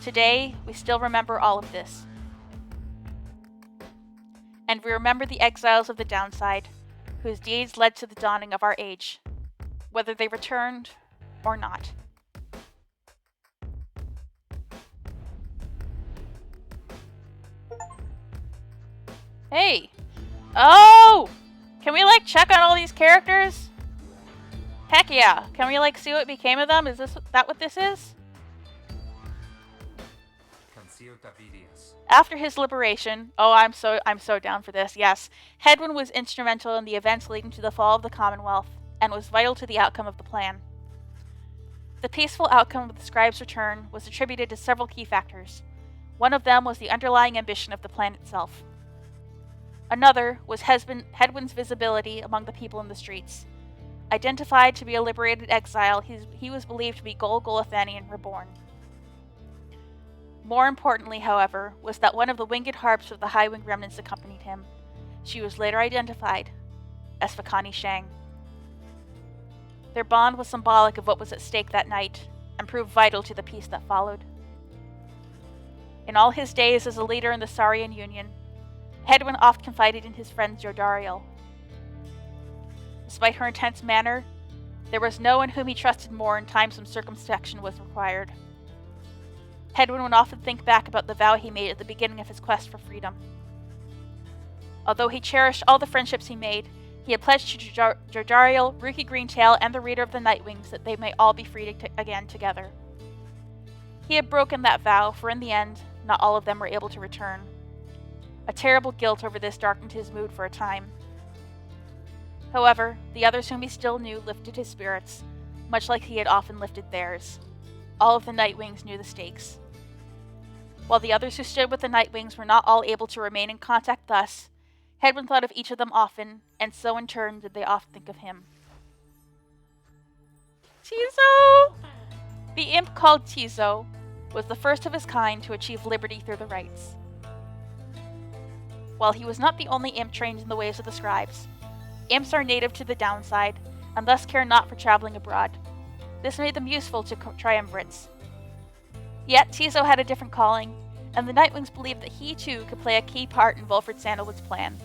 Today, we still remember all of this. And we remember the exiles of the downside, whose deeds led to the dawning of our age, whether they returned or not. Hey! Oh! Can we, check on all these characters? Heck yeah. Can we, see what became of them? Is that what this is? After his liberation, I'm so down for this, yes. Hedwyn was instrumental in the events leading to the fall of the Commonwealth, and was vital to the outcome of the plan. The peaceful outcome of the scribe's return was attributed to several key factors. One of them was the underlying ambition of the plan itself. Another was Hedwyn's visibility among the people in the streets. Identified to be a liberated exile, he was believed to be Gol Golathanian reborn. More importantly, however, was that one of the winged harps of the High Wing remnants accompanied him. She was later identified as Fakani Shang. Their bond was symbolic of what was at stake that night, and proved vital to the peace that followed. In all his days as a leader in the Saurian Union, Hedwyn oft confided in his friend Jodariel. Despite her intense manner, there was no one whom he trusted more in times when circumspection was required. Hedwyn would often think back about the vow he made at the beginning of his quest for freedom. Although he cherished all the friendships he made, he had pledged to Jodariel, Rookie Greentail, and the Reader of the Nightwings that they may all be free again together. He had broken that vow, for in the end, not all of them were able to return. A terrible guilt over this darkened his mood for a time. However, the others whom he still knew lifted his spirits, much like he had often lifted theirs. All of the Nightwings knew the stakes. While the others who stood with the Nightwings were not all able to remain in contact thus, Hedwyn thought of each of them often, and so in turn did they often think of him. Tizo! The imp called Tizo was the first of his kind to achieve liberty through the rites. While he was not the only imp trained in the ways of the scribes, imps are native to the downside, and thus care not for traveling abroad. This made them useful to triumvirates. Yet Tizo had a different calling, and the Nightwings believed that he too could play a key part in Volfred Sandalwood's plan.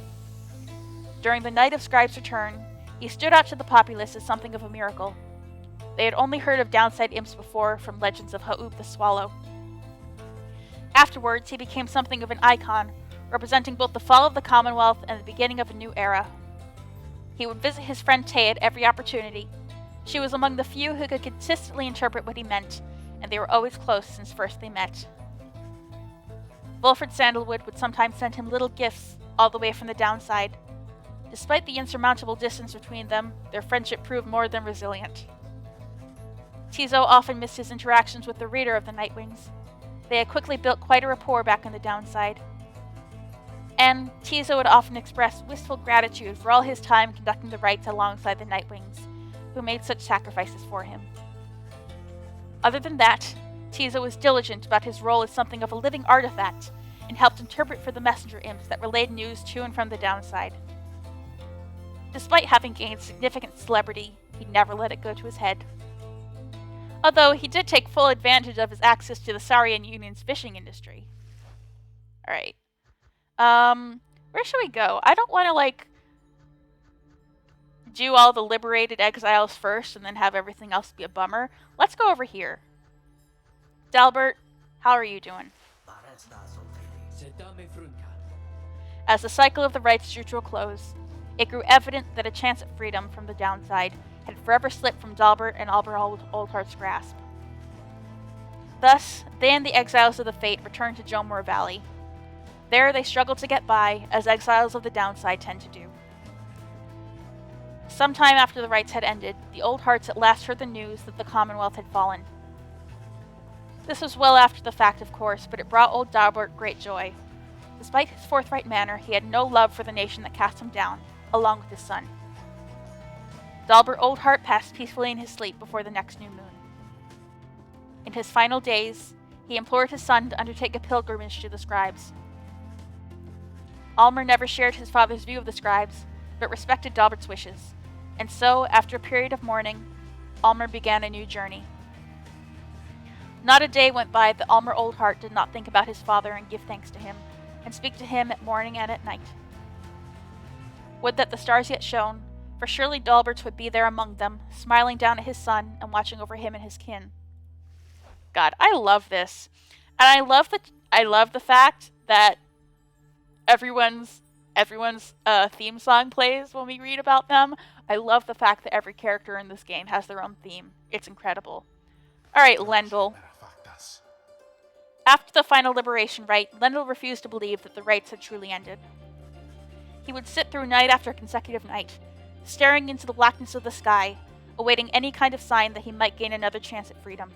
During the night of Scribe's return, he stood out to the populace as something of a miracle. They had only heard of downside imps before from legends of Ha'ub the Swallow. Afterwards, he became something of an icon, representing both the fall of the Commonwealth and the beginning of a new era. He would visit his friend Tay at every opportunity. She was among the few who could consistently interpret what he meant, and they were always close since first they met. Volfred Sandalwood would sometimes send him little gifts all the way from the downside. Despite the insurmountable distance between them, their friendship proved more than resilient. Tizo often missed his interactions with the Reader of the Nightwings. They had quickly built quite a rapport back on the downside. And Tizo would often express wistful gratitude for all his time conducting the rites alongside the Nightwings, who made such sacrifices for him. Other than that, Tizo was diligent about his role as something of a living artifact, and helped interpret for the messenger imps that relayed news to and from the downside. Despite having gained significant celebrity, he never let it go to his head. Although he did take full advantage of his access to the Saurian Union's fishing industry. Alright. Where should we go? I don't want to, do all the liberated exiles first and then have everything else be a bummer. Let's go over here. Dalbert, how are you doing? As the cycle of the rites drew to a close, it grew evident that a chance at freedom from the downside had forever slipped from Dalbert and Albert Oldheart's grasp. Thus, they and the exiles of the Fate returned to Jomor Valley. There they struggled to get by, as exiles of the downside tend to do. Sometime after the rites had ended, the Old Hearts at last heard the news that the Commonwealth had fallen. This was well after the fact, of course, but it brought old Dalbert great joy. Despite his forthright manner, he had no love for the nation that cast him down, along with his son. Dalbert Oldheart passed peacefully in his sleep before the next new moon. In his final days, he implored his son to undertake a pilgrimage to the scribes. Almer never shared his father's view of the scribes, but respected Dalbert's wishes, and so, after a period of mourning, Almer began a new journey. Not a day went by that Almer Oldheart did not think about his father and give thanks to him, and speak to him at morning and at night. Would that the stars yet shone, for surely Dalbert would be there among them, smiling down at his son and watching over him and his kin. God, I love this. And I love the fact that everyone's theme song plays when we read about them. I love the fact that every character in this game has their own theme. It's incredible. Alright, Lendl. After the final liberation rite, Lendl refused to believe that the rites had truly ended. He would sit through night after consecutive night, staring into the blackness of the sky, awaiting any kind of sign that he might gain another chance at freedom.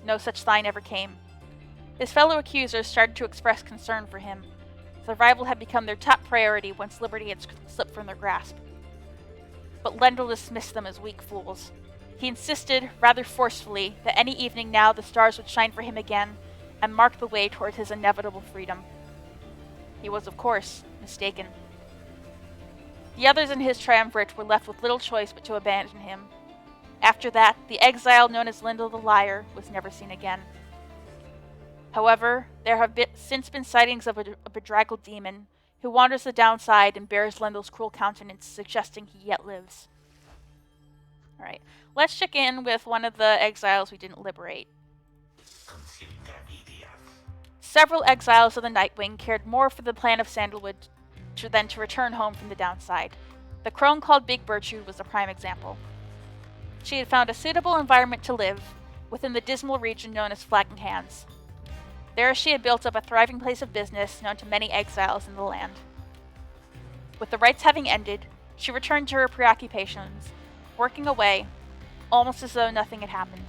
No such sign ever came. His fellow accusers started to express concern for him. Survival had become their top priority once liberty had slipped from their grasp. But Lendl dismissed them as weak fools. He insisted, rather forcefully, that any evening now the stars would shine for him again and mark the way toward his inevitable freedom. He was, of course, mistaken. The others in his triumvirate were left with little choice but to abandon him. After that, the exile known as Lendl the Liar was never seen again. However, there have since been sightings of a bedraggled demon who wanders the downside and bears Lendl's cruel countenance, suggesting he yet lives. Alright, let's check in with one of the exiles we didn't liberate. Several exiles of the Nightwing cared more for the plan of Sandalwood than to return home from the downside. The crone called Big Bertrude was a prime example. She had found a suitable environment to live within the dismal region known as Flagging Hands. There she had built up a thriving place of business known to many exiles in the land. With the rites having ended, she returned to her preoccupations, working away, almost as though nothing had happened.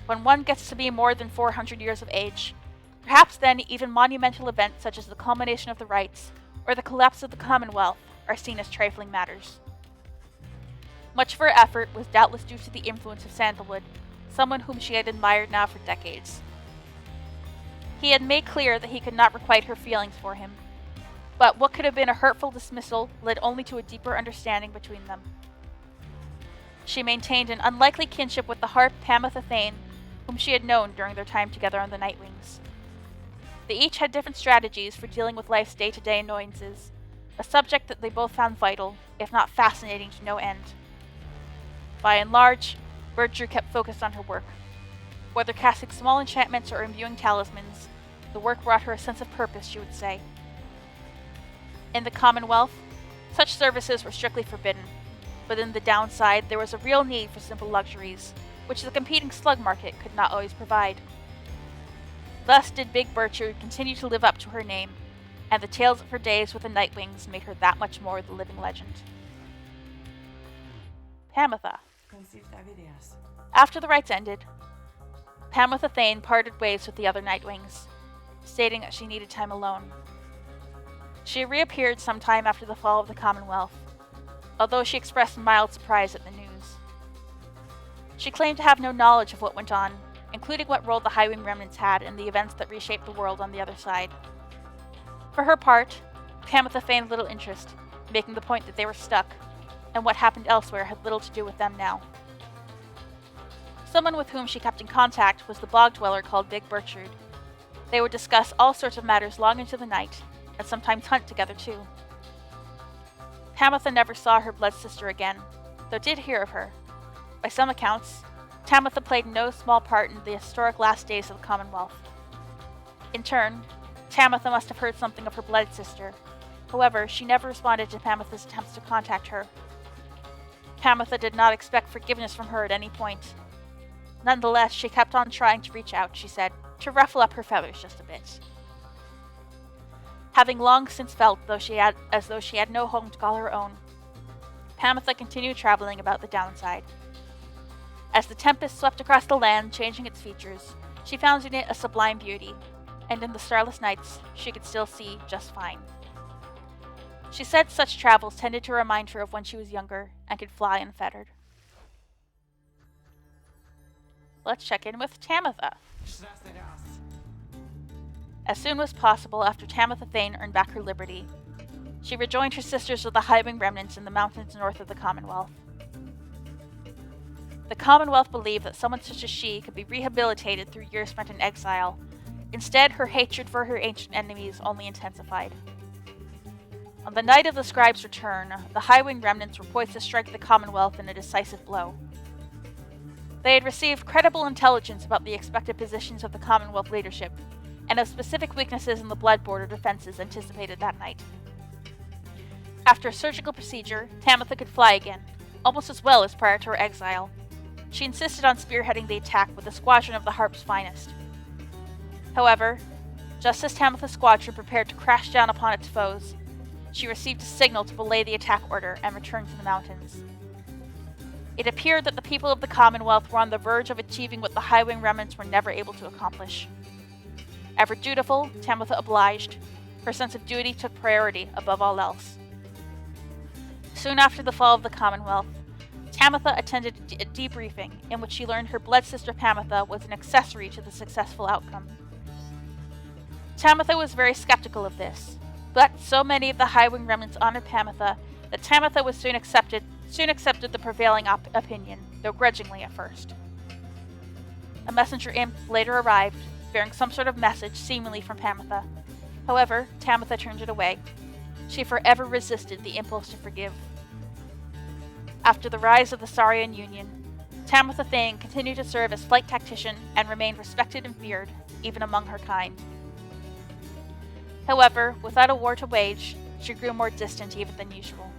When one gets to be more than 400 years of age, perhaps then even monumental events such as the culmination of the rites or the collapse of the Commonwealth are seen as trifling matters. Much of her effort was doubtless due to the influence of Sandalwood, someone whom she had admired now for decades. He had made clear that he could not requite her feelings for him, but what could have been a hurtful dismissal led only to a deeper understanding between them. She maintained an unlikely kinship with the harp Pamitha Thane, whom she had known during their time together on the Nightwings. They each had different strategies for dealing with life's day-to-day annoyances, a subject that they both found vital, if not fascinating to no end. By and large, Bertrude kept focused on her work. Whether casting small enchantments or imbuing talismans, the work brought her a sense of purpose, she would say. In the Commonwealth, such services were strictly forbidden, but in the downside there was a real need for simple luxuries, which the competing slug market could not always provide. Thus did Big Bertrude continue to live up to her name, and the tales of her days with the Nightwings made her that much more the living legend. Pamitha. After the rites ended, Pamitha Thane parted ways with the other Nightwings, stating that she needed time alone. She reappeared sometime after the fall of the Commonwealth, although she expressed mild surprise at the news. She claimed to have no knowledge of what went on, including what role the Highwing remnants had in the events that reshaped the world on the other side. For her part, Pamitha feigned little interest, making the point that they were stuck, and what happened elsewhere had little to do with them now. Someone with whom she kept in contact was the bog dweller called Big Bertrude. They would discuss all sorts of matters long into the night, and sometimes hunt together too. Pamitha never saw her blood sister again, though did hear of her. By some accounts, Pamitha played no small part in the historic last days of the Commonwealth. In turn, Pamitha must have heard something of her blood sister. However, she never responded to Pamitha's attempts to contact her. Pamitha did not expect forgiveness from her at any point. Nonetheless, she kept on trying to reach out, she said, to ruffle up her feathers just a bit. Having long since felt as though she had no home to call her own, Pamitha continued traveling about the downside. As the tempest swept across the land, changing its features, she found in it a sublime beauty, and in the starless nights, she could still see just fine. She said such travels tended to remind her of when she was younger and could fly unfettered. Let's check in with Pamitha. As soon as possible after Pamitha Thane earned back her liberty, she rejoined her sisters of the Highwing remnants in the mountains north of the Commonwealth. The Commonwealth believed that someone such as she could be rehabilitated through years spent in exile. Instead, her hatred for her ancient enemies only intensified. On the night of the scribe's return, the Highwing remnants were poised to strike the Commonwealth in a decisive blow. They had received credible intelligence about the expected positions of the Commonwealth leadership, and of specific weaknesses in the blood border defenses anticipated that night. After a surgical procedure, Tamitha could fly again, almost as well as prior to her exile. She insisted on spearheading the attack with a squadron of the Harp's finest. However, just as Tamitha's squadron prepared to crash down upon its foes, she received a signal to belay the attack order and return to the mountains. It appeared that the people of the Commonwealth were on the verge of achieving what the Highwing remnants were never able to accomplish. Ever dutiful, Tamitha obliged. Her sense of duty took priority above all else. Soon after the fall of the Commonwealth, Tamitha attended a debriefing in which she learned her blood sister Pamitha was an accessory to the successful outcome. Tamitha was very skeptical of this, but so many of the Highwing remnants honored Pamitha that Tamitha was soon accepted the prevailing opinion, though grudgingly at first. A messenger imp later arrived, bearing some sort of message seemingly from Pamitha. However, Tamitha turned it away. She forever resisted the impulse to forgive. After the rise of the Saurian Union, Tamitha Thane continued to serve as flight tactician and remained respected and feared, even among her kind. However, without a war to wage, she grew more distant even than usual.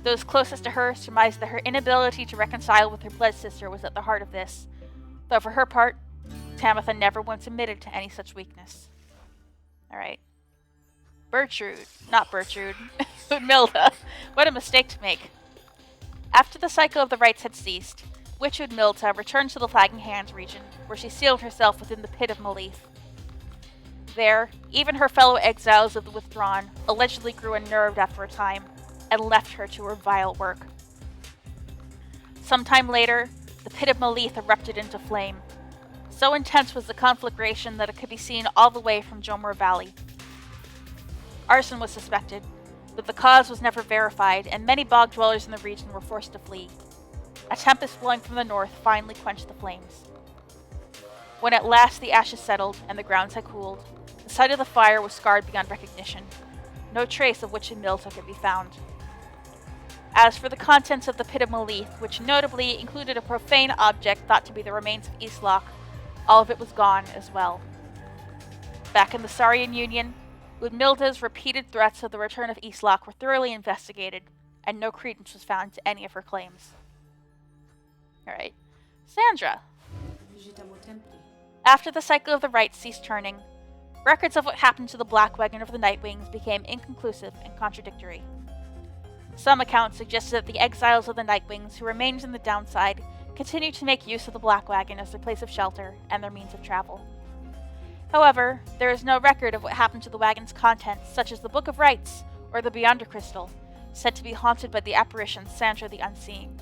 Those closest to her surmised that her inability to reconcile with her blood sister was at the heart of this, though for her part, Tamitha never once admitted to any such weakness. Alright. Not Bertrude. Udmilda. What a mistake to make. After the cycle of the rites had ceased, Witch Udmilda returned to the Flagging Hands region, where she sealed herself within the Pit of Malith. There, even her fellow exiles of the Withdrawn allegedly grew unnerved after a time, and left her to her vile work. Sometime later, the Pit of Malith erupted into flame. So intense was the conflagration that it could be seen all the way from Jomur Valley. Arson was suspected, but the cause was never verified, and many bog dwellers in the region were forced to flee. A tempest blowing from the north finally quenched the flames. When at last the ashes settled and the grounds had cooled, the site of the fire was scarred beyond recognition. No trace of Witch Udmilda could be found. As for the contents of the Pit of Malith, which notably included a profane object thought to be the remains of Eastlock, all of it was gone as well. Back in the Saurian Union, Udmilda's repeated threats of the return of Eastlock were thoroughly investigated, and no credence was found to any of her claims. Alright. Sandra. After the cycle of the rites ceased turning, records of what happened to the Black Wagon of the Nightwings became inconclusive and contradictory. Some accounts suggested that the exiles of the Nightwings who remained in the downside continued to make use of the Black Wagon as their place of shelter and their means of travel. However, there is no record of what happened to the wagon's contents, such as the Book of Rites or the Beyonder Crystal, said to be haunted by the apparition Sandra the Unseen.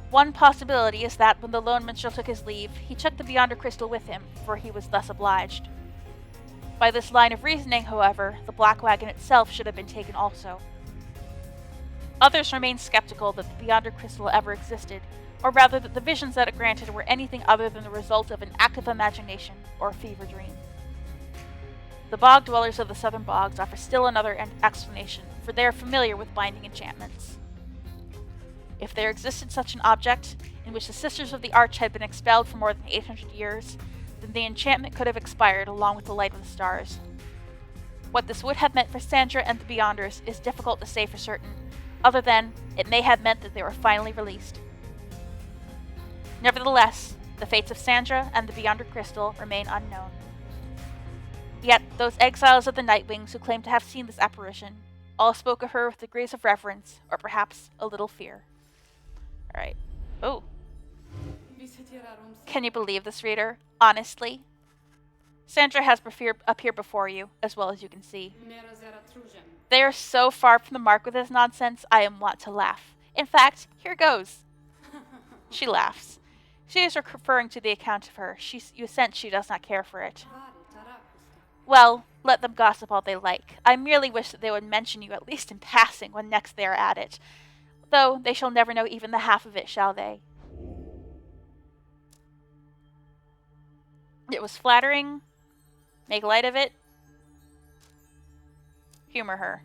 One possibility is that when the lone minstrel took his leave, he took the Beyonder Crystal with him, for he was thus obliged. By this line of reasoning, however, the Black Wagon itself should have been taken also. Others remain skeptical that the Beyonder Crystal ever existed, or rather that the visions that it granted were anything other than the result of an active imagination or a fever dream. The bog dwellers of the southern bogs offer still another explanation, for they are familiar with binding enchantments. If there existed such an object, in which the Sisters of the Arch had been expelled for more than 800 years, then the enchantment could have expired along with the light of the stars. What this would have meant for Sandra and the Beyonders is difficult to say for certain, other than it may have meant that they were finally released. Nevertheless, the fates of Sandra and the Beyonder Crystal remain unknown. Yet, those exiles of the Nightwings who claimed to have seen this apparition all spoke of her with degrees of reverence, or perhaps a little fear. Alright. Oh. Can you believe this, reader? Honestly? Sandra has appeared before you, as well as you can see. They are so far from the mark with this nonsense, I am wont to laugh. In fact, here goes. She laughs. She is referring to the account of her. You sense she does not care for it. Well, let them gossip all they like. I merely wish that they would mention you at least in passing when next they are at it. Though they shall never know even the half of it, shall they? It was flattering. Make light of it. Humor her.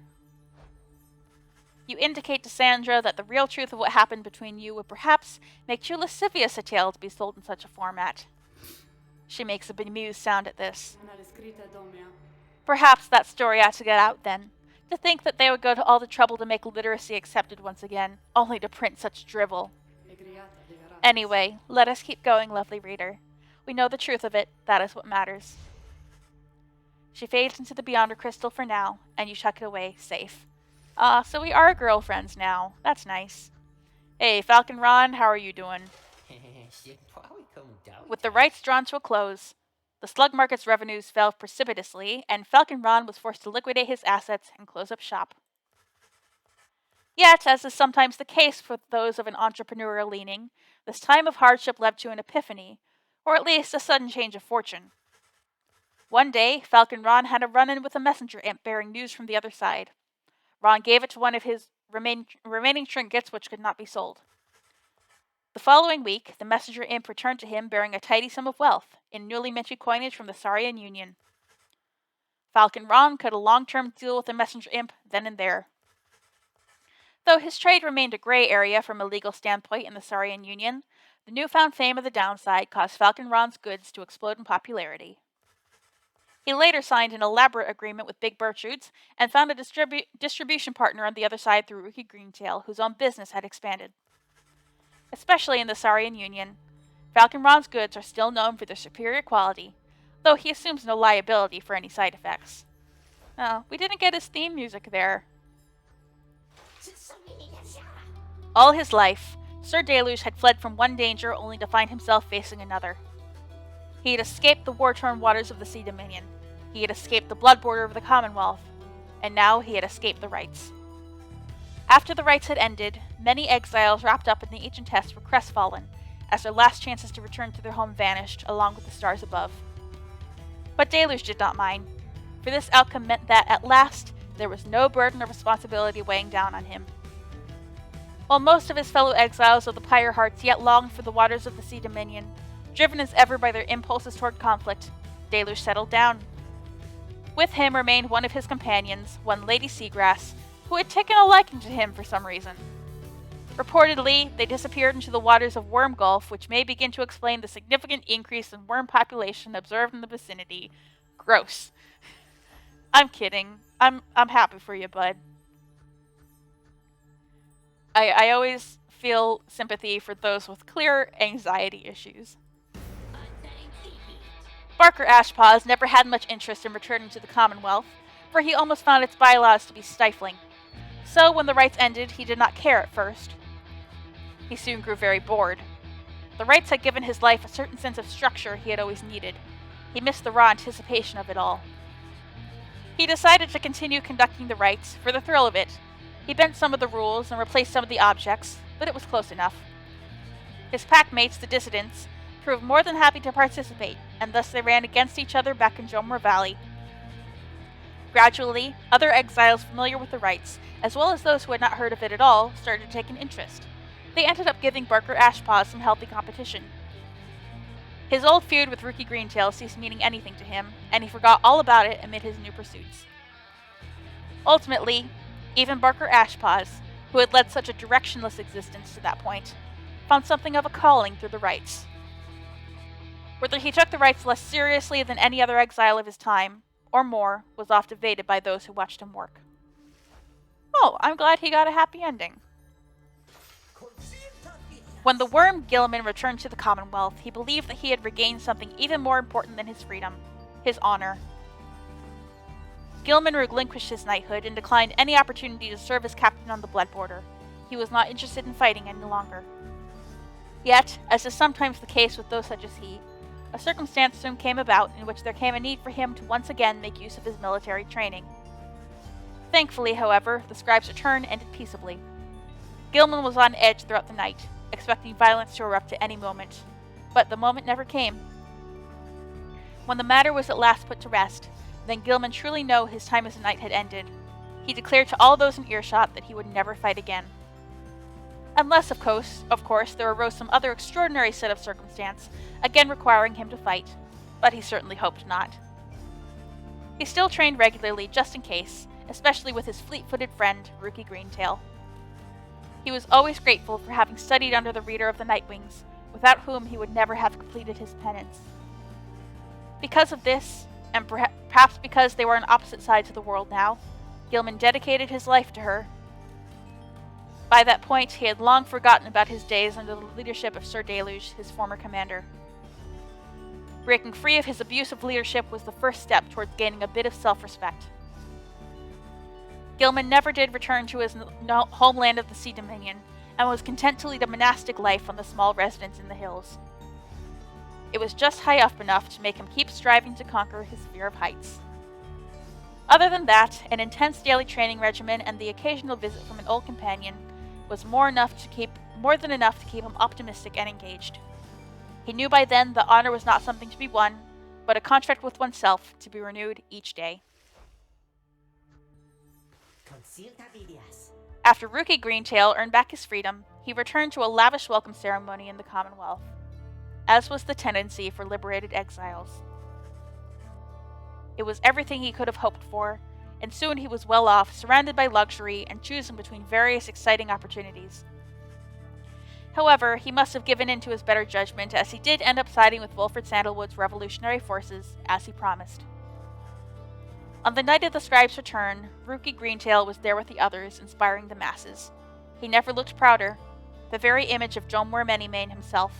You indicate to Sandra that the real truth of what happened between you would perhaps make too lascivious a tale to be sold in such a format. She makes a bemused sound at this. Perhaps that story ought to get out then. To think that they would go to all the trouble to make literacy accepted once again, only to print such drivel. Anyway, let us keep going, lovely reader. We know the truth of it, that is what matters. She fades into the Beyonder crystal for now, and you tuck it away, safe. So we are girlfriends now. That's nice. Hey, Falcon Ron, how are you doing? With the rights drawn to a close, the slug market's revenues fell precipitously, and Falcon Ron was forced to liquidate his assets and close up shop. Yet, as is sometimes the case for those of an entrepreneurial leaning, this time of hardship led to an epiphany, or at least a sudden change of fortune. One day, Falcon Ron had a run-in with a messenger imp bearing news from the other side. Ron gave it to one of his remaining trinkets which could not be sold. The following week, the messenger imp returned to him bearing a tidy sum of wealth, in newly minted coinage from the Saurian Union. Falcon Ron cut a long-term deal with the messenger imp then and there. Though his trade remained a gray area from a legal standpoint in the Saurian Union, the newfound fame of the downside caused Falcon Ron's goods to explode in popularity. He later signed an elaborate agreement with Big Bertrude's and found a distribution partner on the other side through Rookie Greentail, whose own business had expanded. Especially in the Saurian Union, Falcon Ron's goods are still known for their superior quality, though he assumes no liability for any side effects. Oh, we didn't get his theme music there. All his life, Sir Deluge had fled from one danger only to find himself facing another. He had escaped the war-torn waters of the Sea Dominion. He had escaped the blood border of the Commonwealth. And now he had escaped the rites. After the rites had ended, many exiles wrapped up in the ancient test were crestfallen, as their last chances to return to their home vanished, along with the stars above. But Deluge did not mind, for this outcome meant that, at last, there was no burden of responsibility weighing down on him. While most of his fellow exiles of the Pyre hearts yet longed for the waters of the Sea Dominion, driven as ever by their impulses toward conflict, Deluge settled down. With him remained one of his companions, one Lady Seagrass, who had taken a liking to him for some reason. Reportedly, they disappeared into the waters of Worm Gulf, which may begin to explain the significant increase in worm population observed in the vicinity. Gross. I'm kidding. I'm happy for you, bud. I always feel sympathy for those with clear anxiety issues. Barker Ashpaws never had much interest in returning to the Commonwealth, for he almost found its bylaws to be stifling. So when the rites ended, he did not care at first. He soon grew very bored. The rites had given his life a certain sense of structure he had always needed. He missed the raw anticipation of it all. He decided to continue conducting the rites for the thrill of it. He bent some of the rules and replaced some of the objects, but it was close enough. His packmates, the dissidents, proved more than happy to participate, and thus they ran against each other back in Jomor Valley. Gradually, other exiles familiar with the rites, as well as those who had not heard of it at all, started to take an interest. They ended up giving Barker Ashpaws some healthy competition. His old feud with Rookie Greentail ceased meaning anything to him, and he forgot all about it amid his new pursuits. Ultimately, even Barker Ashpaws, who had led such a directionless existence to that point, found something of a calling through the rites. Whether he took the rites less seriously than any other exile of his time, or more, was oft debated by those who watched him work. Oh, I'm glad he got a happy ending. When the worm Gilman returned to the Commonwealth, he believed that he had regained something even more important than his freedom, his honor. Gilman relinquished his knighthood and declined any opportunity to serve as captain on the blood border. He was not interested in fighting any longer. Yet, as is sometimes the case with those such as he, a circumstance soon came about in which there came a need for him to once again make use of his military training. Thankfully, however, the scribe's return ended peaceably. Gilman was on edge throughout the night, expecting violence to erupt at any moment, but the moment never came. When the matter was at last put to rest, then Gilman truly knew his time as a knight had ended. He declared to all those in earshot that he would never fight again. Unless, of course, there arose some other extraordinary set of circumstance, again requiring him to fight, but he certainly hoped not. He still trained regularly just in case, especially with his fleet-footed friend, Rookie Greentail. He was always grateful for having studied under the Reader of the Nightwings, without whom he would never have completed his penance. Because of this, and perhaps because they were on opposite sides of the world now, Gilman dedicated his life to her. By that point, he had long forgotten about his days under the leadership of Sir Deluge, his former commander. Breaking free of his abusive leadership was the first step towards gaining a bit of self-respect. Gilman never did return to his homeland of the Sea Dominion, and was content to lead a monastic life on the small residence in the hills. It was just high up enough to make him keep striving to conquer his fear of heights. Other than that, an intense daily training regimen and the occasional visit from an old companion was more than enough to keep him optimistic and engaged. He knew by then that honor was not something to be won, but a contract with oneself to be renewed each day. After Rookie Greentail earned back his freedom, he returned to a lavish welcome ceremony in the Commonwealth, as was the tendency for liberated exiles. It was everything he could have hoped for, and soon he was well off, surrounded by luxury, and choosing between various exciting opportunities. However, he must have given in to his better judgment, as he did end up siding with Wilfred Sandalwood's revolutionary forces, as he promised. On the night of the scribe's return, Rookie Greentail was there with the others, inspiring the masses. He never looked prouder, the very image of Jomwer Manymane himself.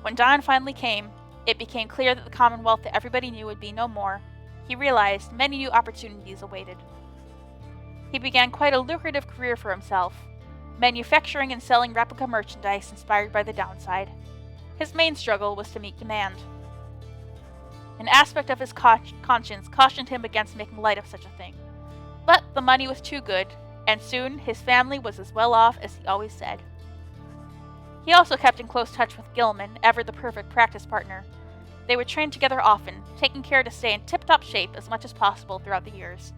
When dawn finally came, it became clear that the Commonwealth that everybody knew would be no more. He realized many new opportunities awaited. He began quite a lucrative career for himself, manufacturing and selling replica merchandise inspired by the downside. His main struggle was to meet demand. An aspect of his conscience cautioned him against making light of such a thing. But the money was too good, and soon his family was as well off as he always said. He also kept in close touch with Gilman, ever the perfect practice partner. They would train together often, taking care to stay in tip-top shape as much as possible throughout the years.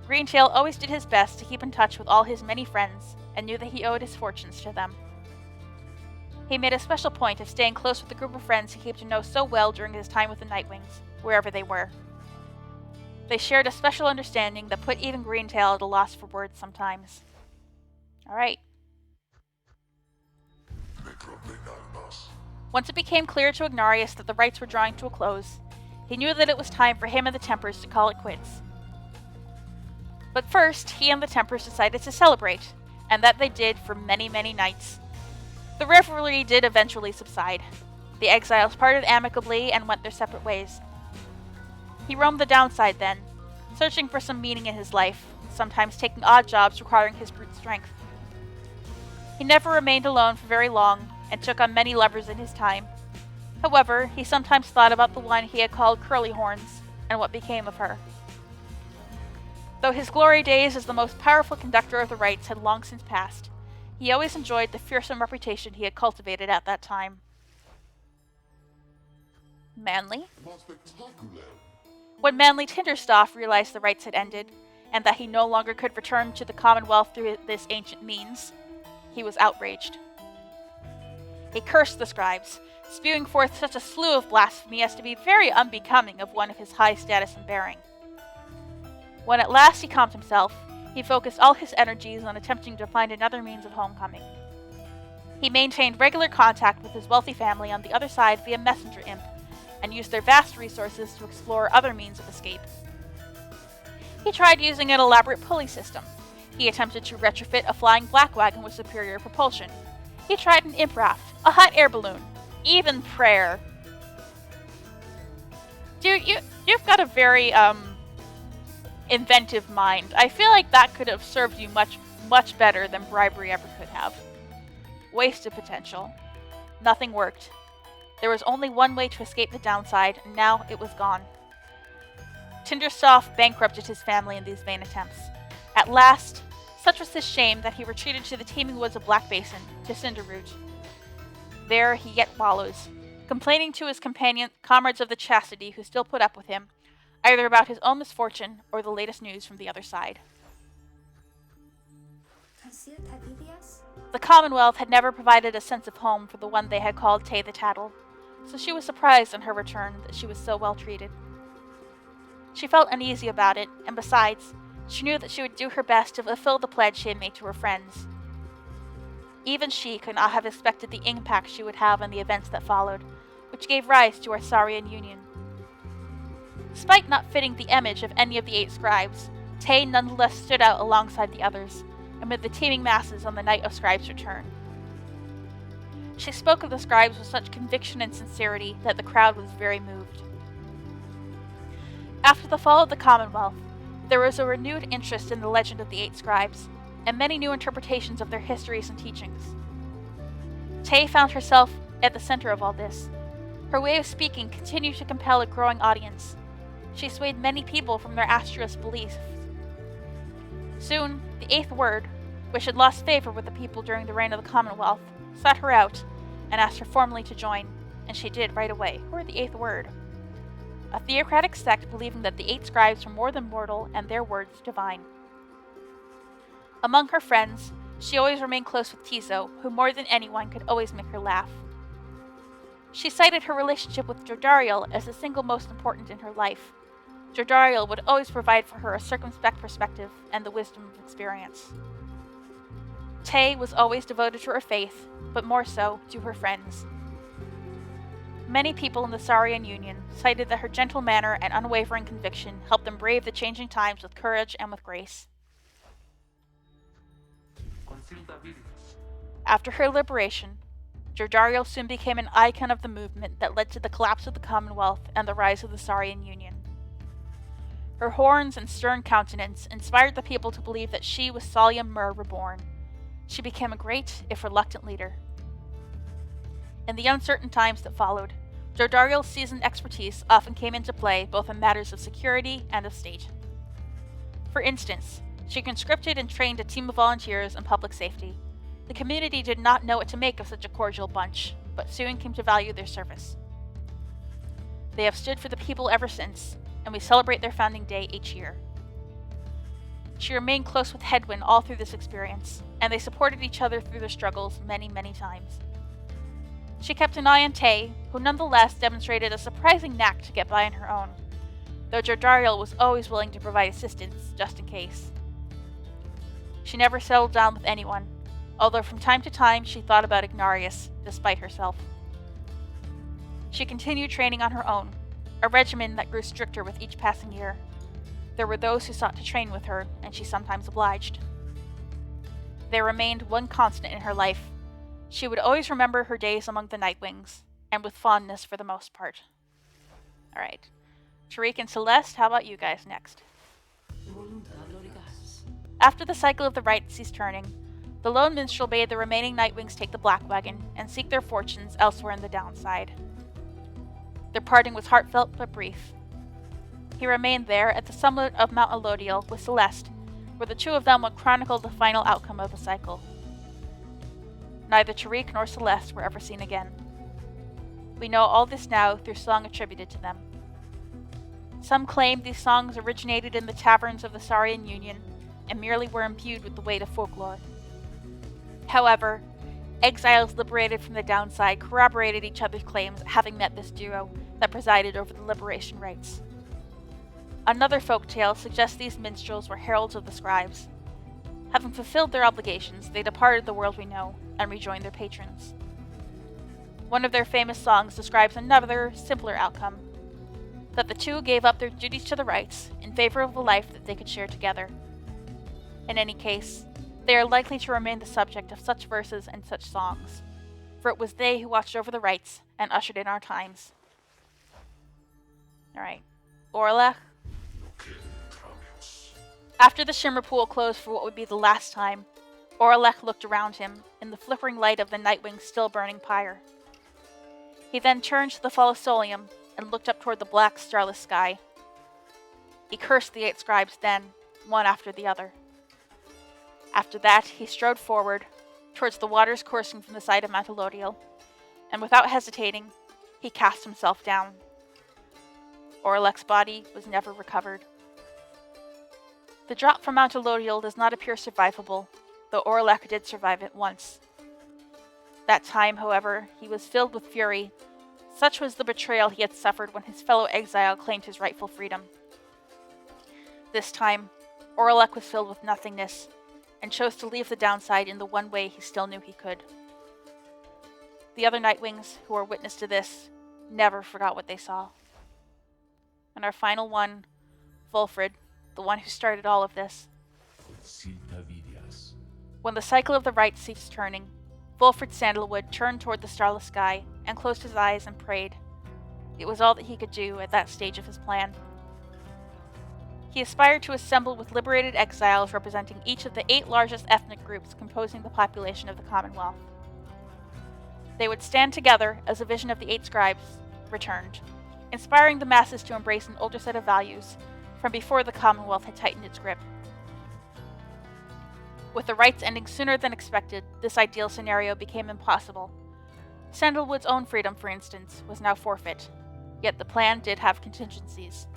Greentail always did his best to keep in touch with all his many friends, and knew that he owed his fortunes to them. He made a special point of staying close with the group of friends he came to know so well during his time with the Nightwings, wherever they were. They shared a special understanding that put even Greentail at a loss for words sometimes. Alright. Once it became clear to Ignarius that the rites were drawing to a close, he knew that it was time for him and the Tempers to call it quits. But first, he and the Tempers decided to celebrate, and that they did for many, many nights. The revelry did eventually subside. The exiles parted amicably and went their separate ways. He roamed the downside then, searching for some meaning in his life, sometimes taking odd jobs requiring his brute strength. He never remained alone for very long, and took on many lovers in his time. However, he sometimes thought about the one he had called Curly Horns, and what became of her. Though his glory days as the most powerful conductor of the rites had long since passed, he always enjoyed the fearsome reputation he had cultivated at that time. Manly? When Manly Tinderstoff realized the rites had ended, and that he no longer could return to the Commonwealth through this ancient means, he was outraged. He cursed the scribes, spewing forth such a slew of blasphemy as to be very unbecoming of one of his high status and bearing. When at last he calmed himself, he focused all his energies on attempting to find another means of homecoming. He maintained regular contact with his wealthy family on the other side via messenger imp, and used their vast resources to explore other means of escape. He tried using an elaborate pulley system. He attempted to retrofit a flying black wagon with superior propulsion. He tried an imp raft, a hot air balloon, even prayer. Dude, you've got a very, inventive mind. I feel like that could have served you much, much better than bribery ever could have. Wasted potential. Nothing worked. There was only one way to escape the downside, and now it was gone. Tinderstoff bankrupted his family in these vain attempts. At last, such was his shame that he retreated to the teeming woods of Black Basin, to Cinderroot. There he yet wallows, complaining to his comrades of the chastity who still put up with him, either about his own misfortune or the latest news from the other side. The Commonwealth had never provided a sense of home for the one they had called Tay the Tattle, so she was surprised on her return that she was so well treated. She felt uneasy about it, and besides, she knew that she would do her best to fulfill the pledge she had made to her friends. Even she could not have expected the impact she would have on the events that followed, which gave rise to our Saurian Union. Despite not fitting the image of any of the 8 scribes, Tay nonetheless stood out alongside the others, amid the teeming masses on the night of Scribes' return. She spoke of the scribes with such conviction and sincerity that the crowd was very moved. After the fall of the Commonwealth, there was a renewed interest in the legend of the 8 scribes, and many new interpretations of their histories and teachings. Tay found herself at the center of all this. Her way of speaking continued to compel a growing audience. She swayed many people from their astrous beliefs. Soon, the 8th word, which had lost favor with the people during the reign of the Commonwealth, sought her out and asked her formally to join, and she did right away. Who are the 8th word? A theocratic sect believing that the 8 scribes were more than mortal and their words divine. Among her friends, she always remained close with Tizo, who more than anyone could always make her laugh. She cited her relationship with Jordariel as the single most important in her life. Jordariel would always provide for her a circumspect perspective and the wisdom of experience. Tay was always devoted to her faith, but more so to her friends. Many people in the Saurian Union cited that her gentle manner and unwavering conviction helped them brave the changing times with courage and with grace. After her liberation, Jordariel soon became an icon of the movement that led to the collapse of the Commonwealth and the rise of the Saurian Union. Her horns and stern countenance inspired the people to believe that she was Solium Mur reborn. She became a great, if reluctant, leader. In the uncertain times that followed, Jordariel's seasoned expertise often came into play both in matters of security and of state. For instance, she conscripted and trained a team of volunteers in public safety. The community did not know what to make of such a cordial bunch, but soon came to value their service. They have stood for the people ever since, and we celebrate their founding day each year. She remained close with Hedwyn all through this experience, and they supported each other through their struggles many, many times. She kept an eye on Tay, who nonetheless demonstrated a surprising knack to get by on her own, though Jordariel was always willing to provide assistance just in case. She never settled down with anyone, although from time to time she thought about Ignarius, despite herself. She continued training on her own, a regimen that grew stricter with each passing year. There were those who sought to train with her, and she sometimes obliged. There remained one constant in her life. She would always remember her days among the Nightwings, and with fondness for the most part. Alright. Tariq and Celeste, how about you guys next? After the cycle of the rites ceased turning, the lone minstrel bade the remaining Nightwings take the Black Wagon and seek their fortunes elsewhere in the downside. Their parting was heartfelt but brief. He remained there at the summit of Mount Elodiel with Celeste, where the two of them would chronicle the final outcome of the cycle. Neither Tariq nor Celeste were ever seen again. We know all this now through song attributed to them. Some claim these songs originated in the taverns of the Saurian Union and merely were imbued with the weight of folklore. However, exiles liberated from the downside corroborated each other's claims, having met this duo that presided over the liberation rites. Another folktale suggests these minstrels were heralds of the scribes. Having fulfilled their obligations, they departed the world we know and rejoined their patrons. One of their famous songs describes another, simpler outcome, that the two gave up their duties to the rites in favor of a life that they could share together. In any case, they are likely to remain the subject of such verses and such songs, for it was they who watched over the rites and ushered in our times. Alright, Orlech. After the Shimmer Pool closed for what would be the last time, Orlech looked around him in the flickering light of the Nightwing's still burning pyre. He then turned to the fall of Solium and looked up toward the black, starless sky. He cursed the 8 scribes then, one after the other. After that, he strode forward, towards the waters coursing from the side of Mount Elodiel, and without hesitating, he cast himself down. Orlech's body was never recovered. The drop from Mount Elodiel does not appear survivable, though Orlek did survive it once. That time, however, he was filled with fury. Such was the betrayal he had suffered when his fellow exile claimed his rightful freedom. This time, Orlek was filled with nothingness, and chose to leave the downside in the one way he still knew he could. The other Nightwings, who were witness to this, never forgot what they saw. And our final one, Wulfrid, the one who started all of this. When the cycle of the right ceased turning, Wulfrid Sandalwood turned toward the starless sky and closed his eyes and prayed. It was all that he could do at that stage of his plan. He aspired to assemble with liberated exiles representing each of the 8 largest ethnic groups composing the population of the Commonwealth. They would stand together as a vision of the 8 scribes returned, inspiring the masses to embrace an older set of values from before the Commonwealth had tightened its grip. With the rites ending sooner than expected, this ideal scenario became impossible. Sandalwood's own freedom, for instance, was now forfeit, yet the plan did have contingencies.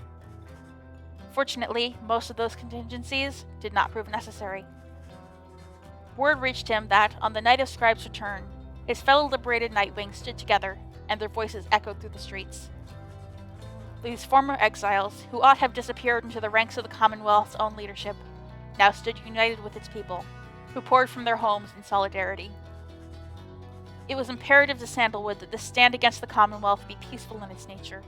Fortunately, most of those contingencies did not prove necessary. Word reached him that, on the night of Scribe's return, his fellow liberated Nightwings stood together, and their voices echoed through the streets. These former exiles, who ought have disappeared into the ranks of the Commonwealth's own leadership, now stood united with its people, who poured from their homes in solidarity. It was imperative to Sandalwood that this stand against the Commonwealth be peaceful in its nature.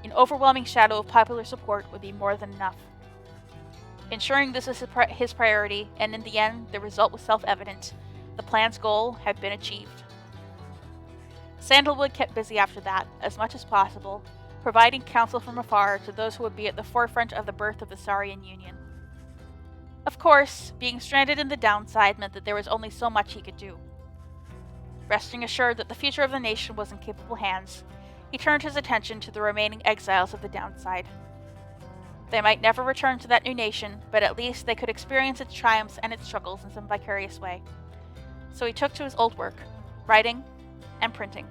An overwhelming shadow of popular support would be more than enough. Ensuring this was his priority, and in the end, the result was self-evident. The plan's goal had been achieved. Sandalwood kept busy after that, as much as possible, providing counsel from afar to those who would be at the forefront of the birth of the Saurian Union. Of course, being stranded in the downside meant that there was only so much he could do. Resting assured that the future of the nation was in capable hands, he turned his attention to the remaining exiles of the downside. They might never return to that new nation, but at least they could experience its triumphs and its struggles in some vicarious way. So he took to his old work, writing and printing.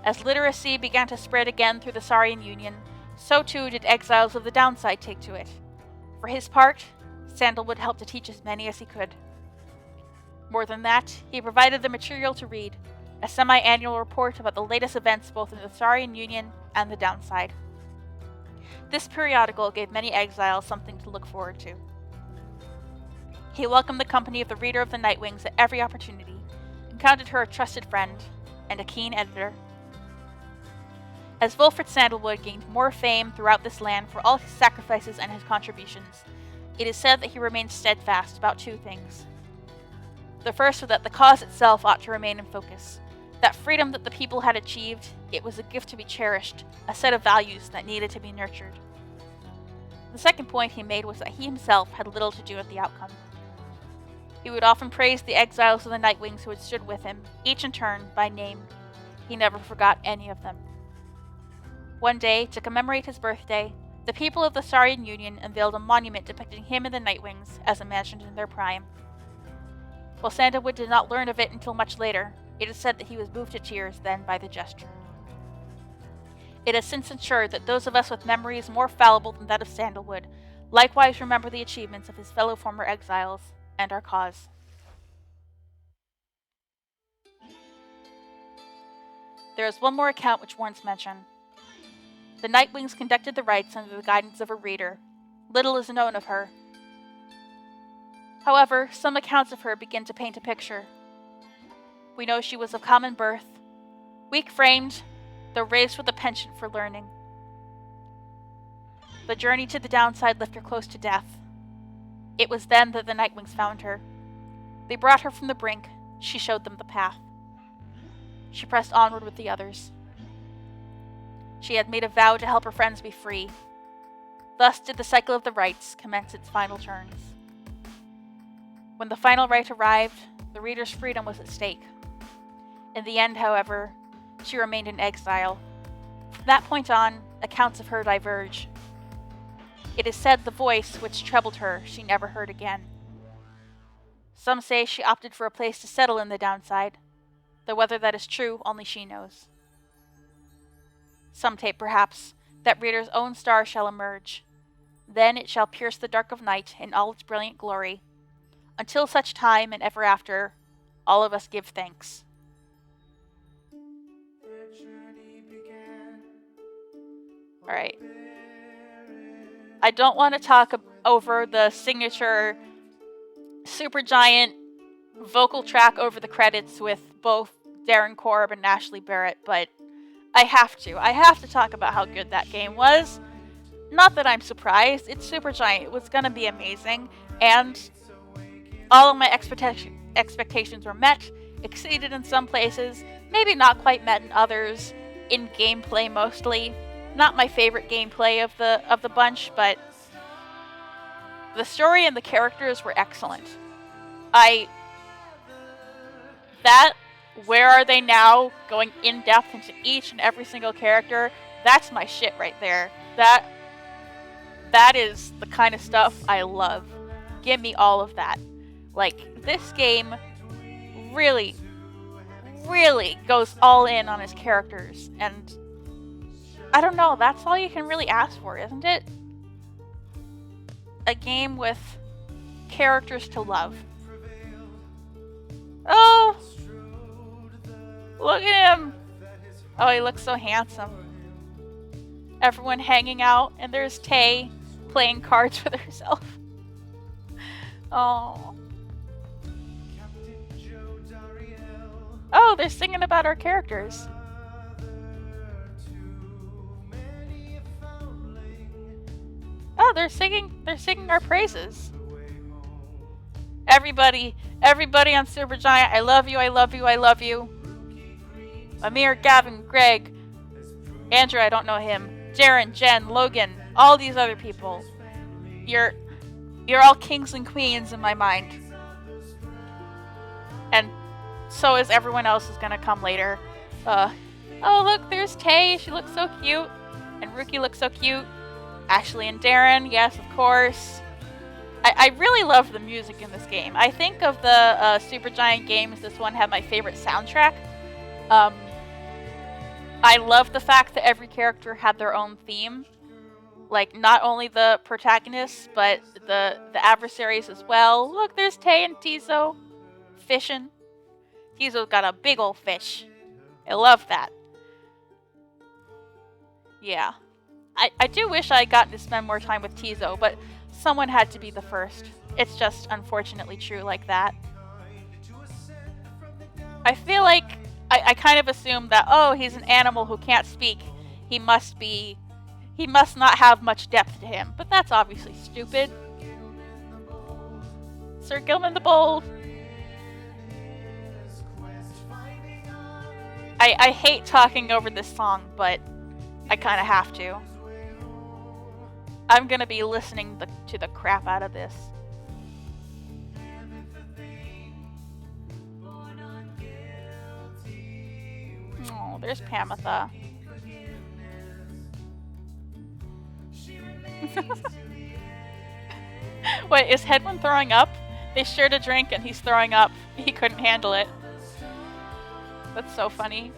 As literacy began to spread again through the Saurian Union, so too did exiles of the downside take to it. For his part, Sandalwood helped to teach as many as he could. More than that, he provided the material to read, a semi-annual report about the latest events both in the Saurian Union and the downside. This periodical gave many exiles something to look forward to. He welcomed the company of the reader of the Nightwings at every opportunity, and counted her a trusted friend and a keen editor. As Wulfrid Sandalwood gained more fame throughout this land for all his sacrifices and his contributions, it is said that he remained steadfast about 2 things. The first was that the cause itself ought to remain in focus. That freedom that the people had achieved, it was a gift to be cherished, a set of values that needed to be nurtured. The second point he made was that he himself had little to do with the outcome. He would often praise the exiles of the Nightwings who had stood with him, each in turn, by name. He never forgot any of them. One day, to commemorate his birthday, the people of the Saurian Union unveiled a monument depicting him and the Nightwings as imagined in their prime. While Sandalwood did not learn of it until much later, it is said that he was moved to tears then by the gesture. It has since ensured that those of us with memories more fallible than that of Sandalwood likewise remember the achievements of his fellow former exiles and our cause. There is one more account which warrants mention. The Nightwings conducted the rites under the guidance of a reader. Little is known of her. However, some accounts of her begin to paint a picture. We know she was of common birth, weak-framed, though raised with a penchant for learning. The journey to the downside left her close to death. It was then that the Nightwings found her. They brought her from the brink. She showed them the path. She pressed onward with the others. She had made a vow to help her friends be free. Thus did the cycle of the rites commence its final turns. When the final rite arrived, the reader's freedom was at stake. In the end, however, she remained in exile. From that point on, accounts of her diverge. It is said the voice which troubled her she never heard again. Some say she opted for a place to settle in the downside, though whether that is true, only she knows. Some take, perhaps, that reader's own star shall emerge. Then it shall pierce the dark of night in all its brilliant glory. Until such time and ever after, all of us give thanks. Alright. I don't want to talk over the signature Supergiant vocal track over the credits with both Darren Korb and Ashley Barrett, but I have to. I have to talk about how good that game was. Not that I'm surprised. It's Supergiant. It was going to be amazing. And all of my expectations were met, exceeded in some places, maybe not quite met in others, in gameplay mostly. Not my favorite gameplay of the bunch, but the story and the characters were excellent. Where are they now? Going in depth into each and every single character. That's my shit right there. That is the kind of stuff I love. Give me all of that. Like, this game really, really goes all in on his characters. And I don't know, that's all you can really ask for, isn't it? A game with characters to love. Oh! Look at him! Oh, he looks so handsome. Everyone hanging out, and there's Tay playing cards with herself. Oh. Oh, they're singing about our characters. Oh, they're singing our praises. Everybody on Supergiant, I love you, I love you, I love you. Amir, Gavin, Greg, Andrew, I don't know him, Jaren, Jen, Logan, all these other people. You're all kings and queens in my mind. And so is everyone else who's gonna come later. Oh look, there's Tay, she looks so cute. And Rookie looks so cute. Ashley and Darren, yes, of course. I really love the music in this game. I think of the Supergiant games, this one had my favorite soundtrack. I love the fact that every character had their own theme. Like, not only the protagonists, but the adversaries as well. Look, there's Tay and Tizo fishing. Tizo's got a big old fish. I love that. Yeah. I do wish I had gotten to spend more time with Tizo, but someone had to be the first. It's just unfortunately true like that. I feel like I kind of assumed that, oh, he's an animal who can't speak. He must not have much depth to him. But that's obviously stupid. Sir Gilman the Bold. I hate talking over this song, but I kind of have to. I'm gonna be listening to the crap out of this. Oh, there's Pamitha. Wait, is Hedwin throwing up? They shared a drink and he's throwing up. He couldn't handle it. That's so funny.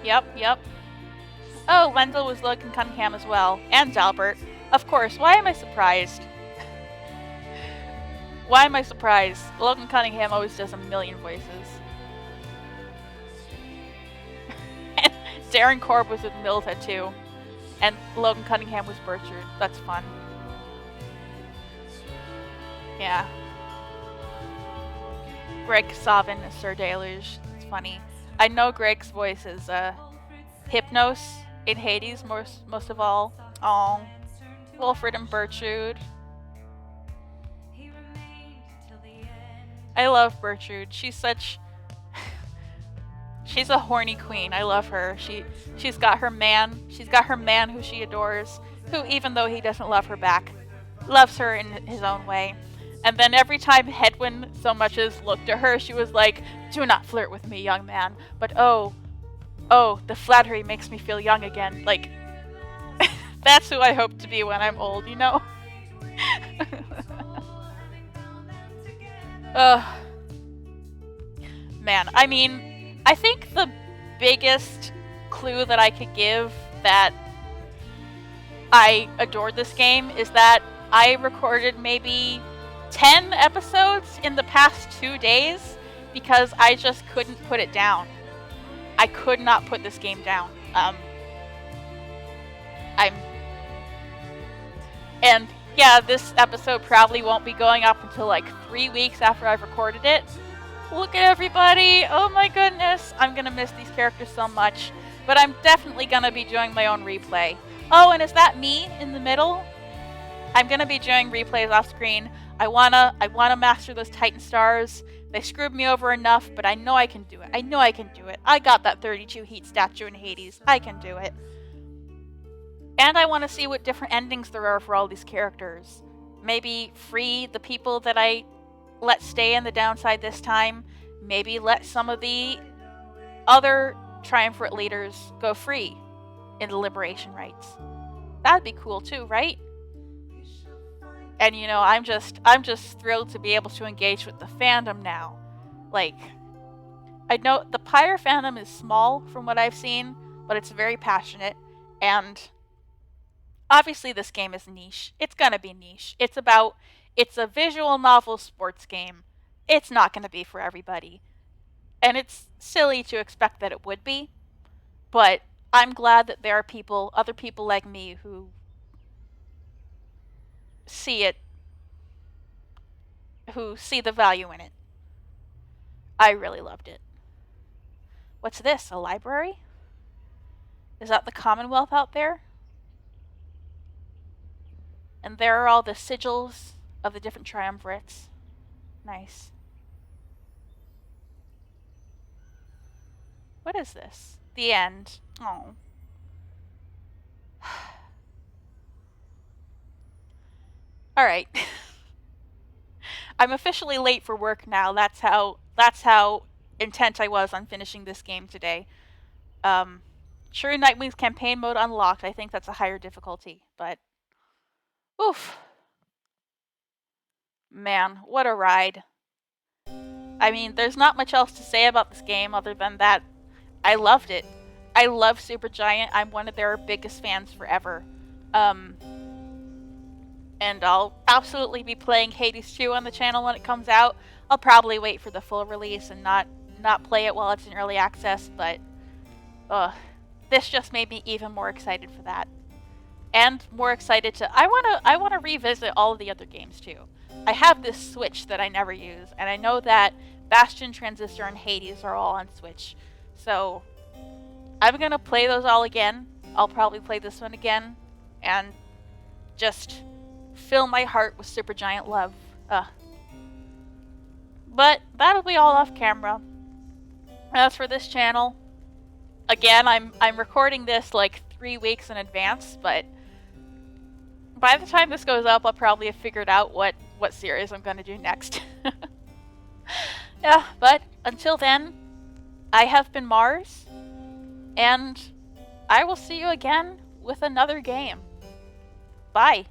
Yep. Oh, Wendell was Logan Cunningham as well. And Dalbert. Of course, why am I surprised? Why am I surprised? Logan Cunningham always does a million voices. And Darren Korb was with Milta too. And Logan Cunningham was Burchard. That's fun. Yeah. Greg Savin as Sir Deluge. It's funny. I know Greg's voice is Hypnos in Hades most of all. Oh, Wilfred and Bertrude. I love Bertrude. She's a horny queen. I love her. She's got her man. She's got her man who she adores, who, even though he doesn't love her back, loves her in his own way. And then every time Hedwin so much as looked at her, she was like, "Do not flirt with me, young man. But oh, the flattery makes me feel young again." Like, that's who I hope to be when I'm old, you know? Man, I mean, I think the biggest clue that I could give that I adored this game is that I recorded maybe 10 episodes in the past 2 days because I just couldn't put it down. I could not put this game down. And yeah, this episode probably won't be going up until like 3 weeks after I've recorded it. Look at everybody! Oh my goodness! I'm gonna miss these characters so much. But I'm definitely gonna be doing my own replay. Oh, and is that me in the middle? I'm gonna be doing replays off screen. I wanna master those Titan stars. They screwed me over enough, but I know I can do it. I know I can do it. I got that 32 heat statue in Hades. I can do it. And I want to see what different endings there are for all these characters. Maybe free the people that I let stay in the downside this time. Maybe let some of the other triumvirate leaders go free in the liberation rites. That'd be cool too, right? And you know, I'm just thrilled to be able to engage with the fandom now. Like, I know the Pyre fandom is small from what I've seen, but it's very passionate. And obviously this game is niche. It's gonna be niche. It's a visual novel sports game. It's not gonna be for everybody. And it's silly to expect that it would be. But I'm glad that there are other people like me who see it, who see the value in it. I really loved it. What's this, a library? Is that the Commonwealth out there? And there are all the sigils of the different triumvirates. Nice. What is this? The end. Oh. Alright. I'm officially late for work now. That's how intent I was on finishing this game today. Sure, Nightwing's campaign mode unlocked. I think that's a higher difficulty, but oof. Man, what a ride. I mean, there's not much else to say about this game other than that I loved it. I love Supergiant. I'm one of their biggest fans forever. And I'll absolutely be playing Hades 2 on the channel when it comes out. I'll probably wait for the full release and not play it while it's in early access, but this just made me even more excited for that. And more excited to I wanna revisit all of the other games too. I have this Switch that I never use, and I know that Bastion, Transistor, and Hades are all on Switch. So I'm gonna play those all again. I'll probably play this one again and just fill my heart with Supergiant love. But that'll be all off camera. As for this channel, again, I'm recording this like 3 weeks in advance, but by the time this goes up, I'll probably have figured out what series I'm going to do next. Yeah, but until then, I have been Mars, and I will see you again with another game. Bye.